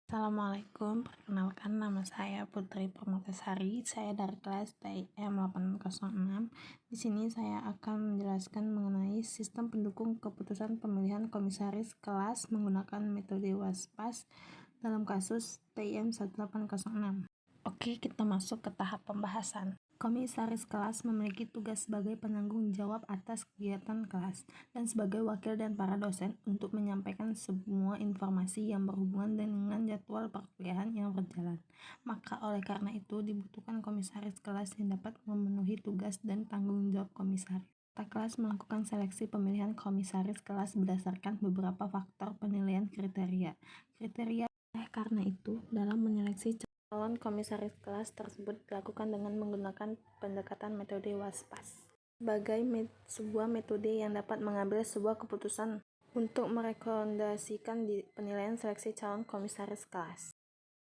Assalamualaikum, perkenalkan nama saya Putri Permatasari. Saya dari kelas TIM 806. Di sini saya akan menjelaskan mengenai sistem pendukung keputusan pemilihan komisaris kelas menggunakan metode WASPAS dalam kasus TIM 1806. Oke, kita masuk ke tahap pembahasan. Komisaris kelas memiliki tugas sebagai penanggung jawab atas kegiatan kelas dan sebagai wakil dan para dosen untuk menyampaikan semua informasi yang berhubungan dengan jadwal perkuliahan yang berjalan. Maka oleh karena itu dibutuhkan komisaris kelas yang dapat memenuhi tugas dan tanggung jawab komisaris. Kelas melakukan seleksi pemilihan komisaris kelas berdasarkan beberapa faktor penilaian kriteria. Oleh karena itu, dalam menyeleksi calon komisaris kelas tersebut dilakukan dengan menggunakan pendekatan metode WASPAS sebagai sebuah metode yang dapat mengambil sebuah keputusan untuk merekomendasikan penilaian seleksi calon komisaris kelas.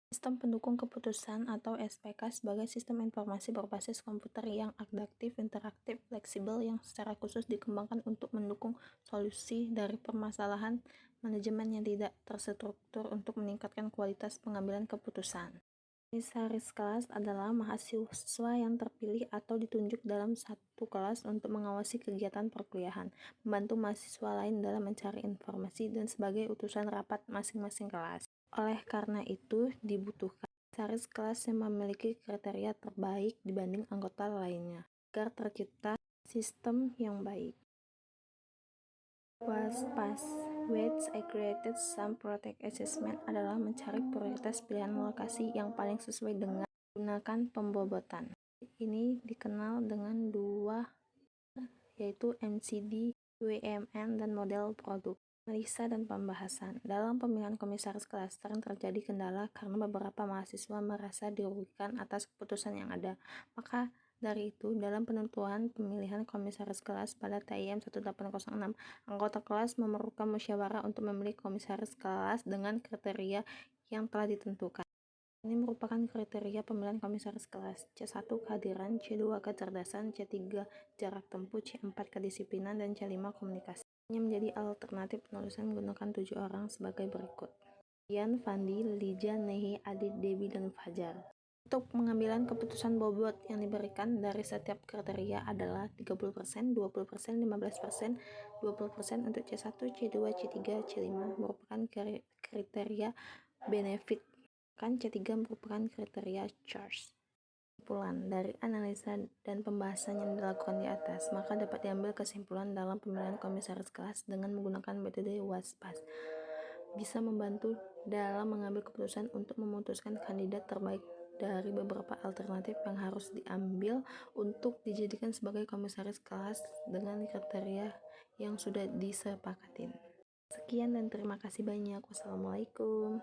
Sistem pendukung keputusan atau SPK sebagai sistem informasi berbasis komputer yang adaptif, interaktif, fleksibel yang secara khusus dikembangkan untuk mendukung solusi dari permasalahan manajemen yang tidak terstruktur untuk meningkatkan kualitas pengambilan keputusan. Komisaris kelas adalah mahasiswa yang terpilih atau ditunjuk dalam satu kelas untuk mengawasi kegiatan perkuliahan, membantu mahasiswa lain dalam mencari informasi, dan sebagai utusan rapat masing-masing kelas. Oleh karena itu, dibutuhkan komisaris kelas yang memiliki kriteria terbaik dibanding anggota lainnya, agar tercipta sistem yang baik. WASPAS Weights Aggregated Sum Project Assessment adalah mencari prioritas pilihan lokasi yang paling sesuai dengan menggunakan pembobotan. Ini dikenal dengan dua, yaitu MCD, WMN, dan model produk. Analisa dan pembahasan. Dalam pemilihan komisaris kelas sering terjadi kendala karena beberapa mahasiswa merasa dirugikan atas keputusan yang ada. Maka dari itu, dalam penentuan pemilihan komisaris kelas pada TIM 1806, anggota kelas memerlukan musyawarah untuk memilih komisaris kelas dengan kriteria yang telah ditentukan. Ini merupakan kriteria pemilihan komisaris kelas: C1 kehadiran, C2 kecerdasan, C3 jarak tempuh, C4 kedisiplinan, dan C5 komunikasi. Ini menjadi alternatif penulisan menggunakan 7 orang sebagai berikut: Ian, Fandi, Lija, Nehi, Adit, Debi, dan Fajar. Untuk pengambilan keputusan bobot yang diberikan dari setiap kriteria adalah 30%, 20%, 15%, 20% untuk C1, C2, C3, C5 merupakan kriteria benefit, kan C3 merupakan kriteria charge. Kesimpulan dari analisa dan pembahasan yang dilakukan di atas, maka dapat diambil kesimpulan dalam pemilihan komisaris kelas dengan menggunakan metode WASPAS bisa membantu dalam mengambil keputusan untuk memutuskan kandidat terbaik dari beberapa alternatif yang harus diambil untuk dijadikan sebagai komisaris kelas dengan kriteria yang sudah disepakatin. Sekian dan terima kasih banyak. Wassalamualaikum.